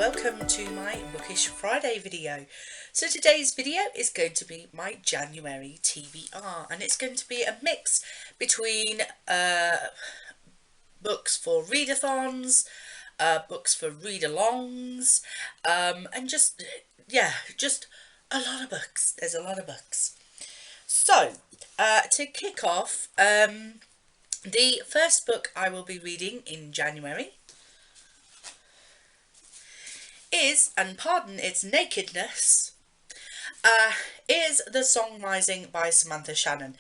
welcome to my Bookish Friday video. So today's video is going to be my January TBR, and it's going to be a mix between books for readathons, books for read-alongs, and just a lot of books. There's a lot of books. So to kick off, the first book I will be reading in January is, and pardon its nakedness, is The Song Rising by Samantha Shannon.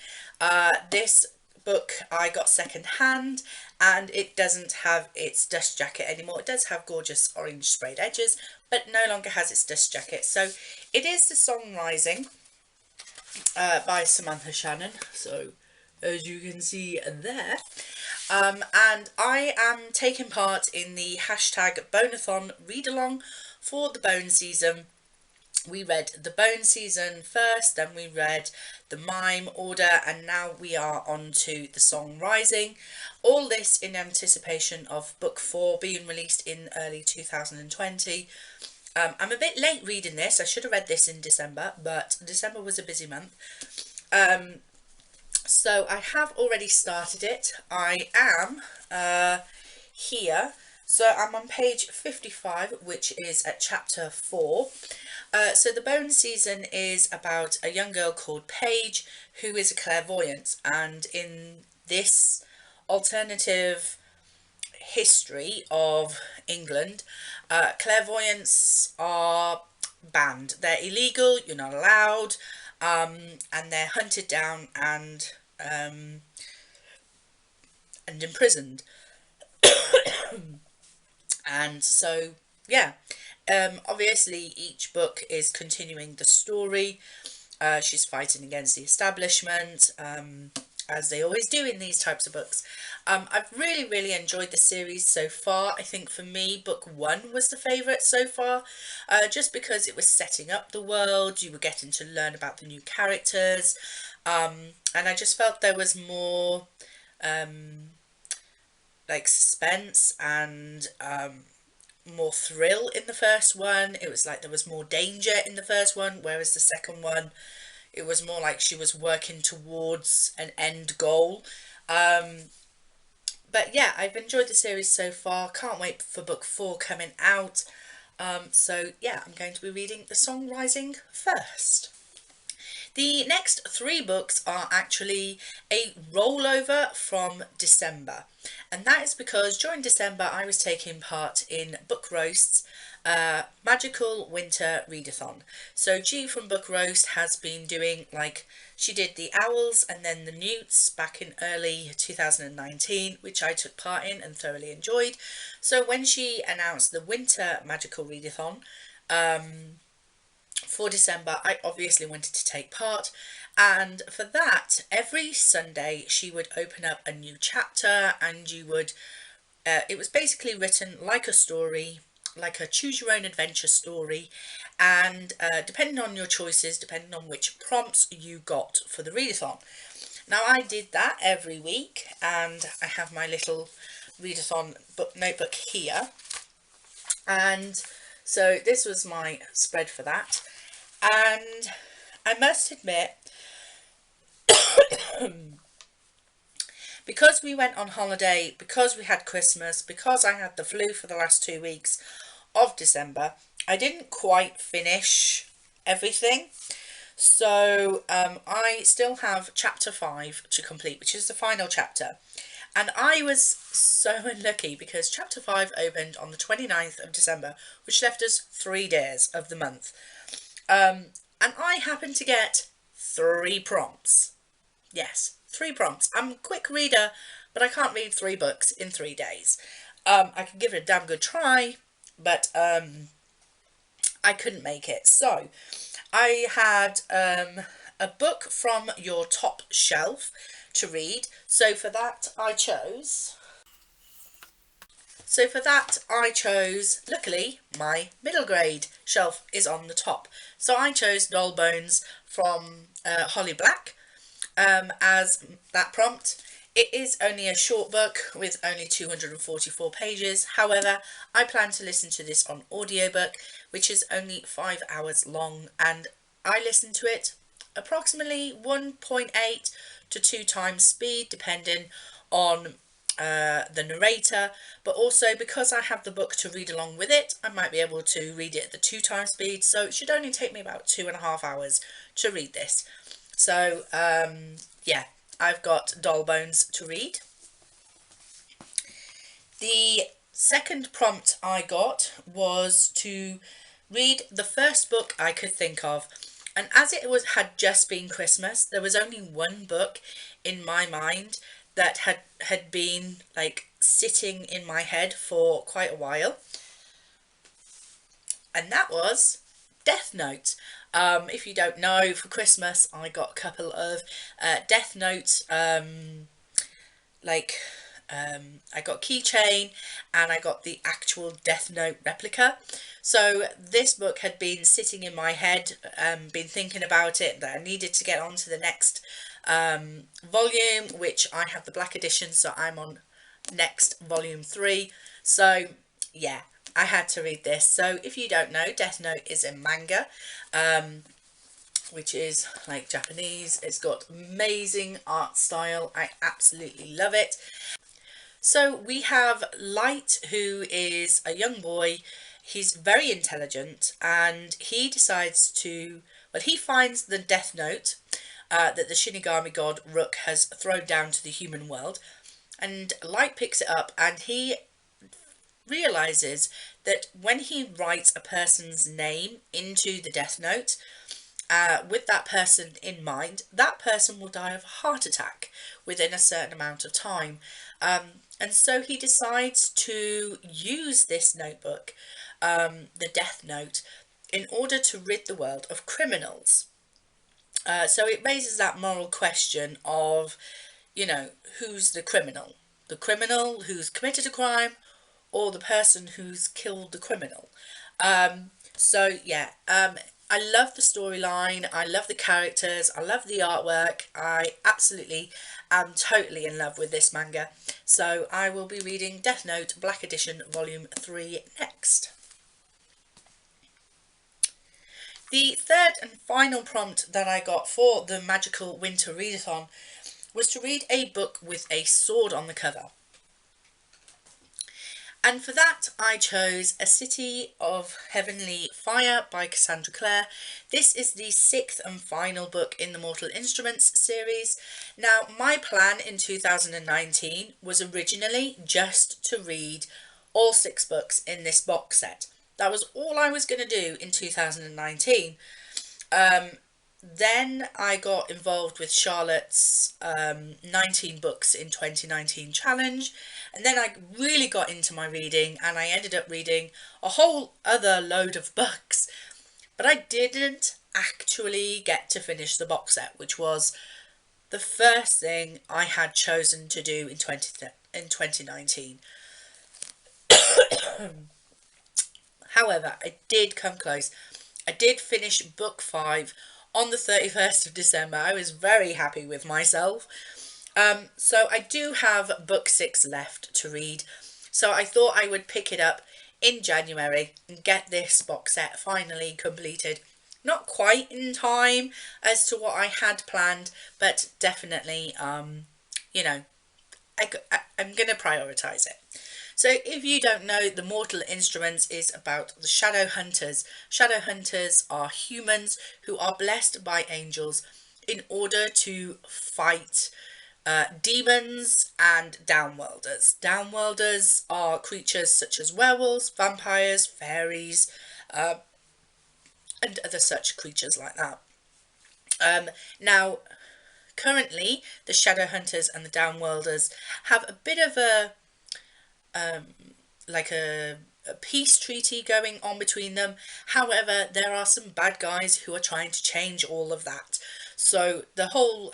This book I got second hand, and it doesn't have its dust jacket anymore. It does have gorgeous orange sprayed edges, but no longer has its dust jacket. So it is The Song Rising by Samantha Shannon. So as you can see there. And I am taking part in the hashtag Bonathon read-along for the Bone season. We read the Bone season first, then we read the Mime order, and now we are on to The Song Rising. All this in anticipation of book 4 being released in early 2020. I'm a bit late reading this. I should have read this in December, but December was a busy month. So I have already started it. I am here. So I'm on page 55, which is at chapter 4. So the Bone season is about a young girl called Paige, who is a clairvoyant. And in this alternative history of England, clairvoyants are banned. They're illegal, you're not allowed, and they're hunted down and imprisoned. And so yeah, obviously each book is continuing the story. She's fighting against the establishment, as they always do in these types of books. I've really enjoyed the series so far. I think for me book 1 was the favourite so far, just because it was setting up the world. You were getting to learn about the new characters, and I just felt there was more like suspense and more thrill in the first one. It was like there was more danger in the first one, whereas the second one, it was more like she was working towards an end goal. But yeah, I've enjoyed the series so far. Can't wait for book 4 coming out. So yeah, I'm going to be reading The Song Rising first. The next 3 books are actually a rollover from December, and that is because during December I was taking part in Book Roast's Magical Winter Readathon. So G from Book Roast has been doing, like, she did the Owls and then the Newts back in early 2019, which I took part in and thoroughly enjoyed. So when she announced the Winter Magical Readathon, for December, I obviously wanted to take part, and for that, every Sunday she would open up a new chapter, and you would it was basically written like a story, like a choose your own adventure story, and depending on your choices, depending on which prompts you got for the readathon. Now I did that every week, and I have my little readathon notebook here, and so this was my spread for that. And I must admit, because we went on holiday, because we had Christmas, because I had the flu for the last 2 weeks of December, I didn't quite finish everything. So I still have chapter 5 to complete, which is the final chapter. And I was so unlucky because chapter 5 opened on the 29th of December, which left us 3 days of the month. And I happened to get 3 prompts. Yes, 3 prompts. I'm a quick reader, but I can't read 3 books in 3 days. I could give it a damn good try, but I couldn't make it. So I had a book from your top shelf to read. So for that I chose, luckily, my middle grade shelf is on the top. So I chose Doll Bones from Holly Black as that prompt. It is only a short book with only 244 pages. However, I plan to listen to this on audiobook, which is only 5 hours long, and I listen to it approximately 1.8 to 2 times speed, depending on the narrator, but also because I have the book to read along with it, I might be able to read it at the 2 times speed, so it should only take me about 2.5 hours to read this. So yeah, I've got Doll Bones to read. The second prompt I got was to read the first book I could think of, and as it had just been Christmas, there was only one book in my mind that had been like sitting in my head for quite a while, and that was Death Note. If you don't know, for Christmas I got a couple of Death Note I got keychain, and I got the actual Death Note replica. So this book had been sitting in my head, been thinking about it, that I needed to get on to the next volume, which I have the black edition, so I'm on next volume 3. So yeah, I had to read this. So if you don't know, Death Note is a manga, which is like Japanese. It's got amazing art style. I absolutely love it. So we have Light, who is a young boy. He's very intelligent, and he decides to, well, he finds the Death Note that the Shinigami god Rook has thrown down to the human world, and Light picks it up, and he realizes that when he writes a person's name into the Death Note, with that person in mind, that person will die of a heart attack within a certain amount of time. And so he decides to use this notebook, the Death Note, in order to rid the world of criminals. So it raises that moral question of, you know, who's the criminal? The criminal who's committed a crime, or the person who's killed the criminal? So yeah, I love the storyline, I love the characters, I love the artwork. I absolutely am totally in love with this manga. So I will be reading Death Note Black Edition Volume 3 next. The third and final prompt that I got for the Magical Winter Readathon was to read a book with a sword on the cover. And for that, I chose A City of Heavenly Fire by Cassandra Clare. This is the 6th and final book in the Mortal Instruments series. Now, my plan in 2019 was originally just to read all 6 books in this box set. That was all I was going to do in 2019. Then I got involved with Charlotte's 19 books in 2019 challenge, and then I really got into my reading, and I ended up reading a whole other load of books, but I didn't actually get to finish the box set, which was the first thing I had chosen to do in 2019. However, I did come close. I did finish book 5 on the 31st of December. I was very happy with myself. So I do have book 6 left to read. So I thought I would pick it up in January and get this box set finally completed. Not quite in time as to what I had planned, but definitely, you know, I'm going to prioritise it. So if you don't know, the Mortal Instruments is about the Shadow Hunters. Shadow Hunters are humans who are blessed by angels in order to fight demons and downworlders. Downworlders are creatures such as werewolves, vampires, fairies, and other such creatures like that. Now, currently, the Shadow Hunters and the downworlders have a bit of a peace treaty going on between them. However, there are some bad guys who are trying to change all of that. So the whole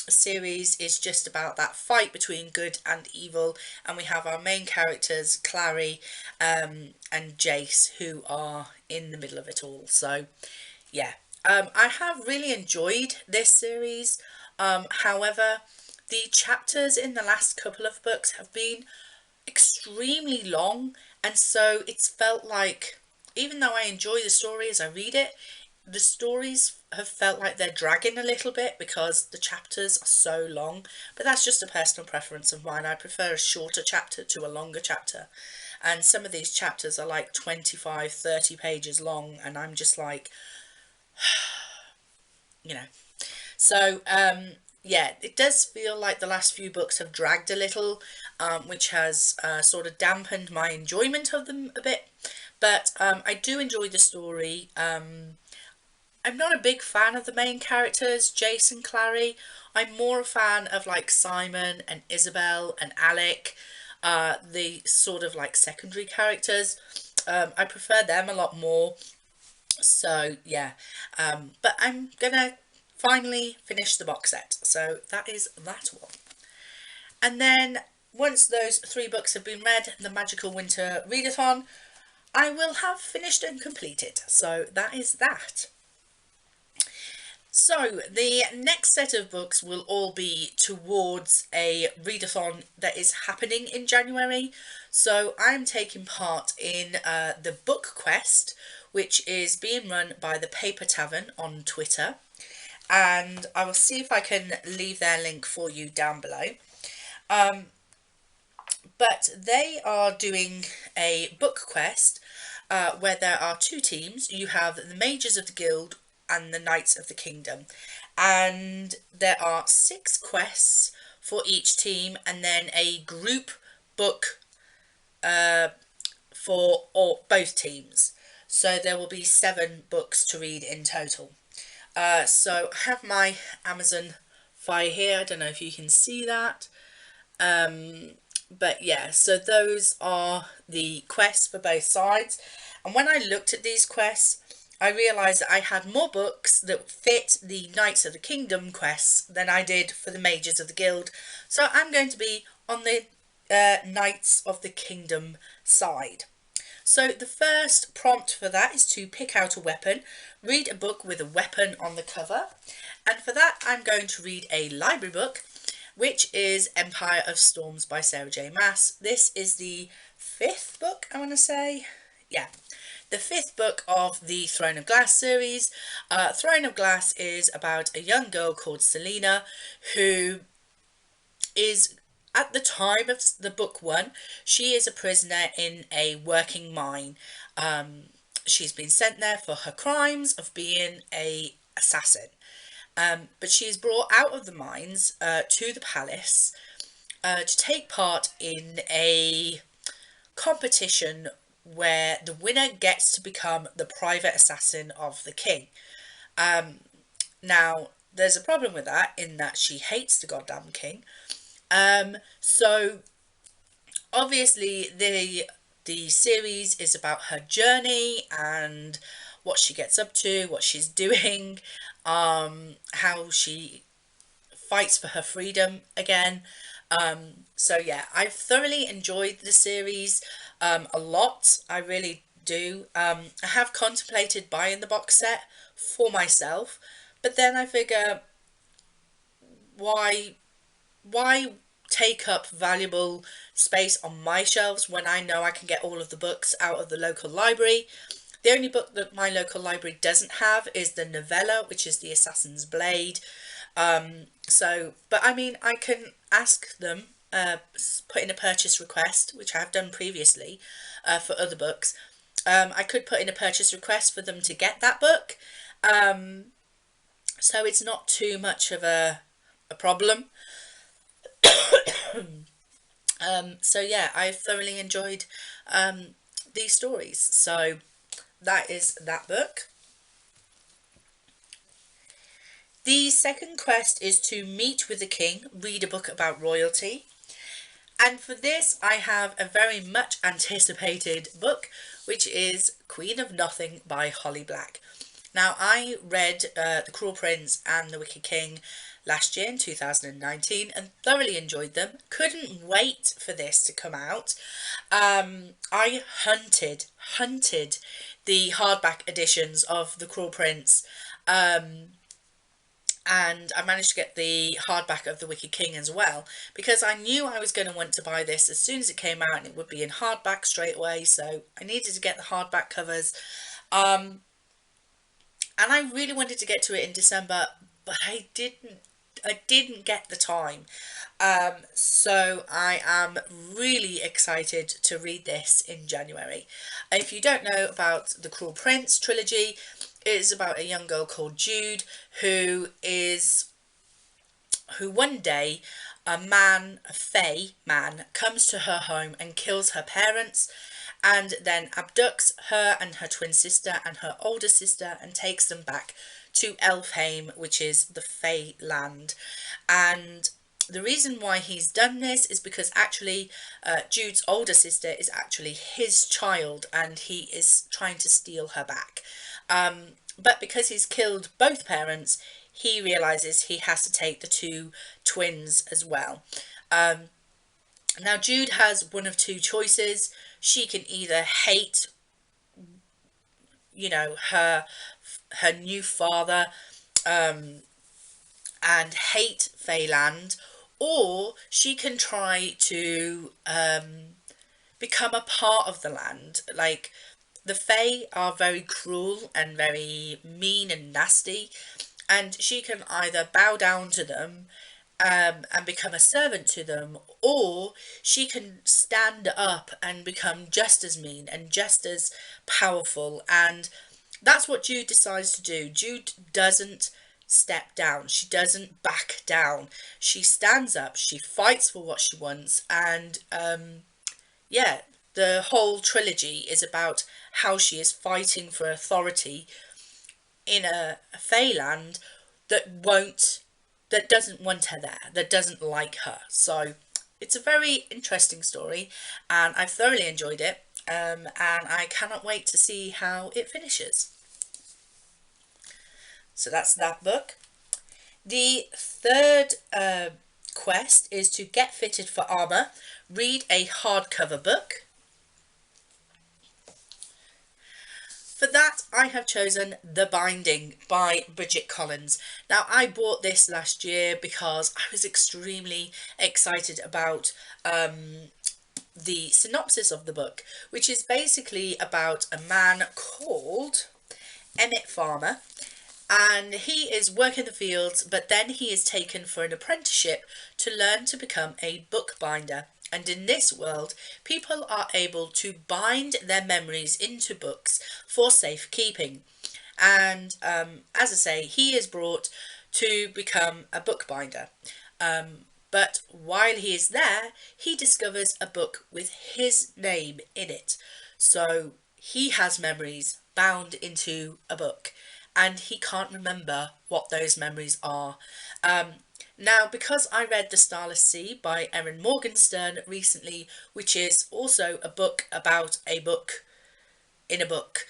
series is just about that fight between good and evil, and we have our main characters Clary and Jace, who are in the middle of it all. So yeah, I have really enjoyed this series. However, the chapters in the last couple of books have been extremely long, and so it's felt like, even though I enjoy the story as I read it, the stories have felt like they're dragging a little bit because the chapters are so long. But that's just a personal preference of mine. I prefer a shorter chapter to a longer chapter, and some of these chapters are like 25-30 pages long, and I'm just like, you know. So yeah, it does feel like the last few books have dragged a little, which has sort of dampened my enjoyment of them a bit. But I do enjoy the story. I'm not a big fan of the main characters, Jace and Clary. I'm more a fan of like Simon and Isabel and Alec, the sort of like secondary characters. I prefer them a lot more. So yeah, but I'm gonna finally finish the box set. So that is that one. And then once those 3 books have been read, the Magical Winter Readathon, I will have finished and completed. So that is that. So the next set of books will all be towards a readathon that is happening in January. So I'm taking part in the Book Quest, which is being run by the Paper Tavern on Twitter. And I will see if I can leave their link for you down below. But they are doing a book quest where there are 2 teams. You have the Mages of the Guild and the Knights of the Kingdom, and there are 6 quests for each team, and then a group book for both teams. So there will be 7 books to read in total. So I have my Amazon Fire here. I don't know if you can see that. But yeah, so those are the quests for both sides. And when I looked at these quests, I realised that I had more books that fit the Knights of the Kingdom quests than I did for the Mages of the Guild. So I'm going to be on the Knights of the Kingdom side. So the first prompt for that is to pick out a weapon, read a book with a weapon on the cover. And for that, I'm going to read a library book, which is Empire of Storms by Sarah J. Maas. This is the 5th book, I want to say. Yeah, the 5th book of the Throne of Glass series. Throne of Glass is about a young girl called Selena who is, at the time of the book 1, she is a prisoner in a working mine. She's been sent there for her crimes of being an assassin. But she is brought out of the mines to the palace to take part in a competition where the winner gets to become the private assassin of the king. Now, there's a problem with that in that she hates the goddamn king. So, obviously, the series is about her journey and what she gets up to, what she's doing, how she fights for her freedom again. So yeah, I've thoroughly enjoyed the series a lot. I really do. I have contemplated buying the box set for myself, but then I figure, why take up valuable space on my shelves when I know I can get all of the books out of the local library? The only book that my local library doesn't have is the novella, which is The Assassin's Blade. But I mean, I can ask them, put in a purchase request, which I have done previously for other books. I could put in a purchase request for them to get that book. So it's not too much of a problem. So yeah, I thoroughly enjoyed these stories. So that is that book. The second quest is to meet with the king, read a book about royalty. And for this, I have a very much anticipated book, which is Queen of Nothing by Holly Black. Now, I read The Cruel Prince and The Wicked King last year in 2019 and thoroughly enjoyed them. Couldn't wait for this to come out. I hunted the hardback editions of The Cruel Prince, and I managed to get the hardback of The Wicked King as well, because I knew I was going to want to buy this as soon as it came out, and it would be in hardback straight away, so I needed to get the hardback covers. And I really wanted to get to it in December, but I didn't get the time. So I am really excited to read this in January. If you don't know about the Cruel Prince trilogy, it is about a young girl called Jude who one day a fae man, comes to her home and kills her parents, and then abducts her and her twin sister and her older sister and takes them back to Elfheim, which is the Fae land. And the reason why he's done this is because actually Jude's older sister is actually his child, and he is trying to steal her back. But because he's killed both parents, he realizes he has to take the two twins as well. Now Jude has one of two choices. She can either hate, her new father, and hate Feyland, or she can try to become a part of the land. Like, the Fae are very cruel and very mean and nasty, and she can either bow down to them and become a servant to them, or she can stand up and become just as mean and just as powerful. And that's what Jude decides to do. Jude doesn't step down. She doesn't back down. She stands up. She fights for what she wants. And yeah, the whole trilogy is about how she is fighting for authority in a Feyland that doesn't want her there, that doesn't like her. So it's a very interesting story, and I've thoroughly enjoyed it, and I cannot wait to see how it finishes. So that's that book. The third quest is to get fitted for armour. Read a hardcover book. For that, I have chosen The Binding by Bridget Collins. Now, I bought this last year because I was extremely excited about the synopsis of the book, which is basically about a man called Emmett Farmer, and he is working the fields, but then he is taken for an apprenticeship to learn to become a bookbinder. And in this world, people are able to bind their memories into books for safekeeping. And as I say, he is brought to become a bookbinder. But while he is there, he discovers a book with his name in it. So he has memories bound into a book, and he can't remember what those memories are. Now, because I read The Starless Sea by Erin Morgenstern recently, which is also a book about a book in a book,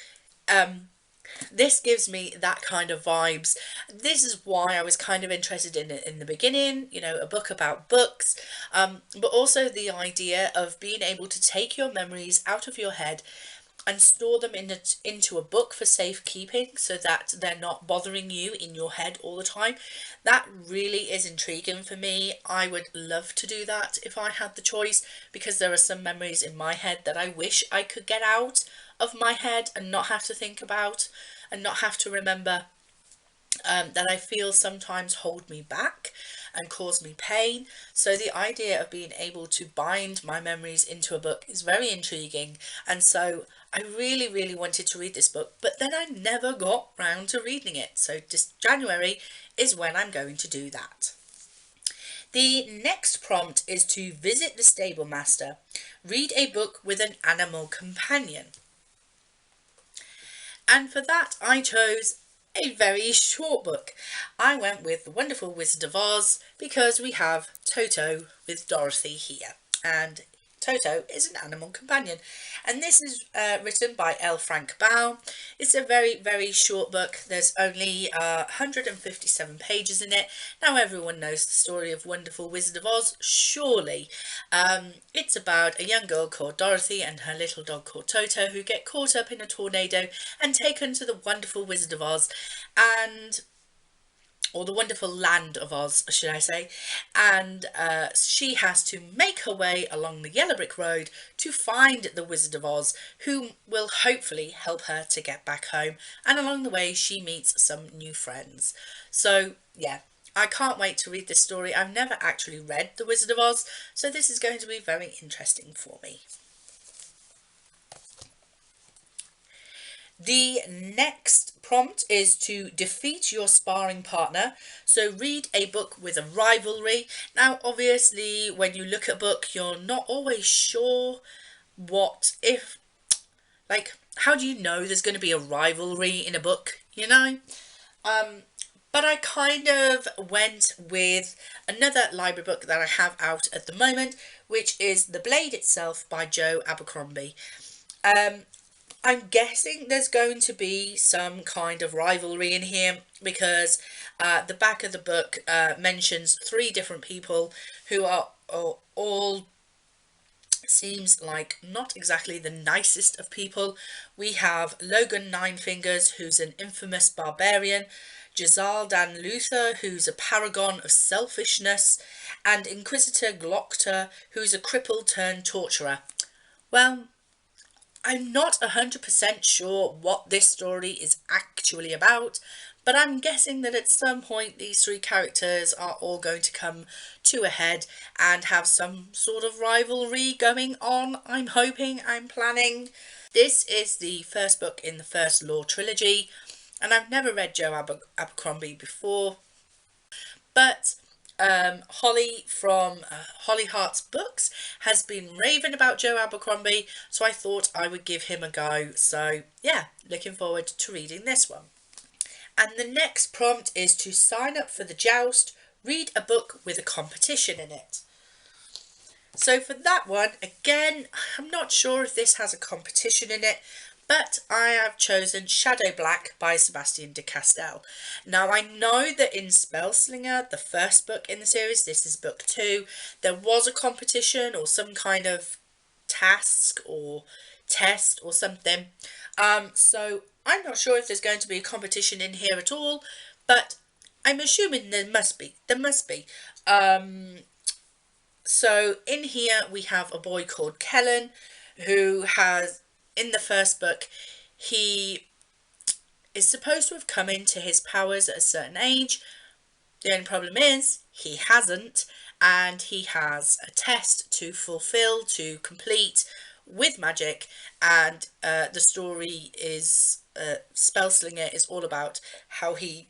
this gives me that kind of vibes. This is why I was kind of interested in it in the beginning, a book about books, but also the idea of being able to take your memories out of your head and store them into a book for safekeeping, so that they're not bothering you in your head all the time. That really is intriguing for me. I would love to do that if I had the choice, because there are some memories in my head that I wish I could get out of my head and not have to think about and not have to remember, that I feel sometimes hold me back and cause me pain. So the idea of being able to bind my memories into a book is very intriguing, and so I really, really wanted to read this book, but then I never got round to reading it. So just January is when I'm going to do that. The next prompt is to visit the stable master. Read a book with an animal companion. And for that, I chose a very short book. I went with The Wonderful Wizard of Oz because we have Toto with Dorothy here, and Toto is an animal companion. And this is written by L. Frank Baum. It's a very, very short book. There's only 157 pages in it. Now, everyone knows the story of Wonderful Wizard of Oz, surely. It's about a young girl called Dorothy and her little dog called Toto, who get caught up in a tornado and taken to the Wonderful Wizard of Oz. And or the wonderful land of Oz, should I say, and she has to make her way along the yellow brick road to find the Wizard of Oz, who will hopefully help her to get back home, and along the way she meets some new friends. So yeah, I can't wait to read this story. I've never actually read The Wizard of Oz, so this is going to be very interesting for me. The next prompt is to defeat your sparring partner. So read a book with a rivalry. Now, obviously, when you look at a book, you're not always sure how do you know there's going to be a rivalry in a book, you know? But I kind of went with another library book that I have out at the moment, which is The Blade Itself by Joe Abercrombie. I'm guessing there's going to be some kind of rivalry in here because the back of the book mentions 3 different people who are all seems like not exactly the nicest of people. We have Logan Ninefingers, who's an infamous barbarian, Jazal Dan Luther, who's a paragon of selfishness, and Inquisitor Glockter, who's a cripple turned torturer. Well, I'm not 100% sure what this story is actually about, but I'm guessing that at some point these 3 characters are all going to come to a head and have some sort of rivalry going on. I'm hoping, I'm planning. This is the first book in the first Law trilogy, and I've never read Joe Abercrombie before, but Holly from Holly Hart's Books has been raving about Joe Abercrombie, so I thought I would give him a go. So yeah, looking forward to reading this one. And the next prompt is to sign up for the Joust, read a book with a competition in it. So for that one, again, I'm not sure if this has a competition in it, but I have chosen Shadow Black by Sebastian de Castell. Now, I know that in Spellslinger, the first book in the series, this is book 2, there was a competition or some kind of task or test or something. So I'm not sure if there's going to be a competition in here at all, but I'm assuming there must be. So in here we have a boy called Kellen who has, in the first book, he is supposed to have come into his powers at a certain age. The only problem is he hasn't, and he has a test to fulfill, to complete with magic, and the story is Spellslinger is all about how he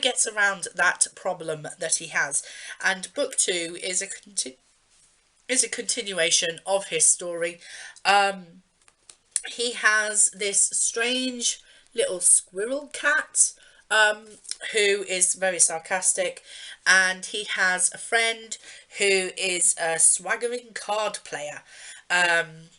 gets around that problem that he has. And book 2 is a continuation of his story. He has this strange little squirrel cat who is very sarcastic, and he has a friend who is a swaggering card player.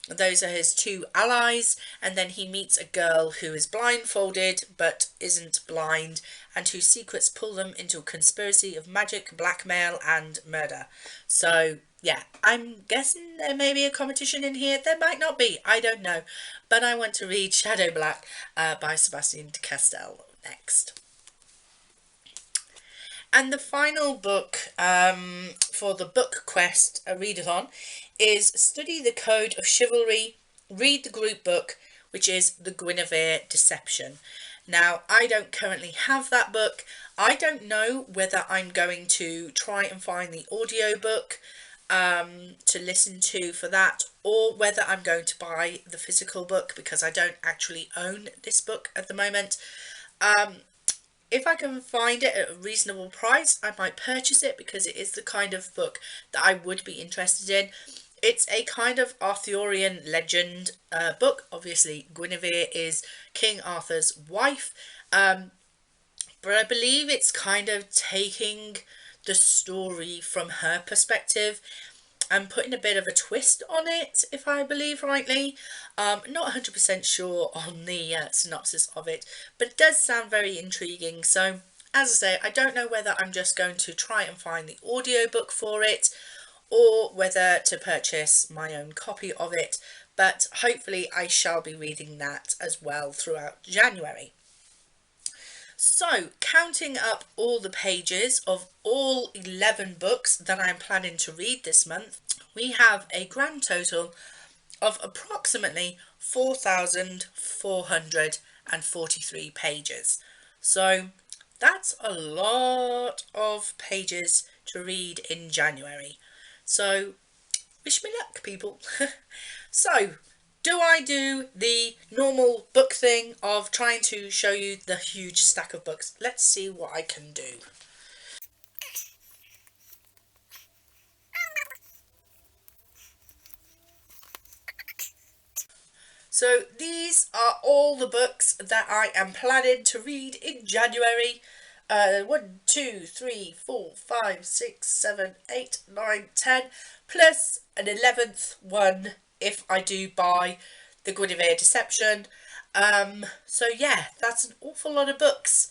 Those are his 2 allies, and then he meets a girl who is blindfolded but isn't blind, and whose secrets pull them into a conspiracy of magic, blackmail and murder. So yeah, I'm guessing there may be a competition in here. There might not be, I don't know, but I want to read Shadow Black by Sebastian de Castell next. And the final book for the book quest readathon is Study the Code of Chivalry, read the group book, which is the Guinevere Deception. Now, I don't currently have that book. I don't know whether I'm going to try and find the audiobook to listen to for that, or whether I'm going to buy the physical book, because I don't actually own this book at the moment. If I can find it at a reasonable price, I might purchase it, because it is the kind of book that I would be interested in. It's a kind of Arthurian legend book. Obviously, Guinevere is King Arthur's wife, but I believe it's kind of taking the story from her perspective and putting a bit of a twist on it, if I believe rightly. Not 100% sure on the synopsis of it, but it does sound very intriguing. So, as I say, I don't know whether I'm just going to try and find the audiobook for it, or whether to purchase my own copy of it, but hopefully I shall be reading that as well throughout January. So, counting up all the pages of all 11 books that I'm planning to read this month, we have a grand total of approximately 4,443 pages. So, that's a lot of pages to read in January. So, wish me luck, people. So, do I do the normal book thing of trying to show you the huge stack of books? Let's see what I can do. So these are all the books that I am planning to read in January. 1, 2, 3, 4, 5, 6, 7, 8, 9, 10, plus an 11th one if I do buy the Guinevere Deception. So yeah, that's an awful lot of books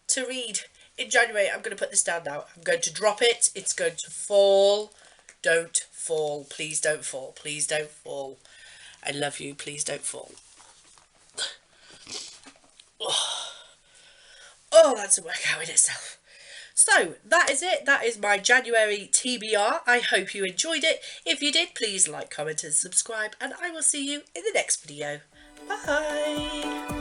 to read in January. I'm going to put this down now. I'm going to drop it. It's going to fall. Don't fall. Please don't fall. Please don't fall. I love you. Please don't fall. Oh, that's a workout in itself. So, that is it. That is my January TBR. I hope you enjoyed it. If you did, please like, comment and subscribe. And I will see you in the next video. Bye.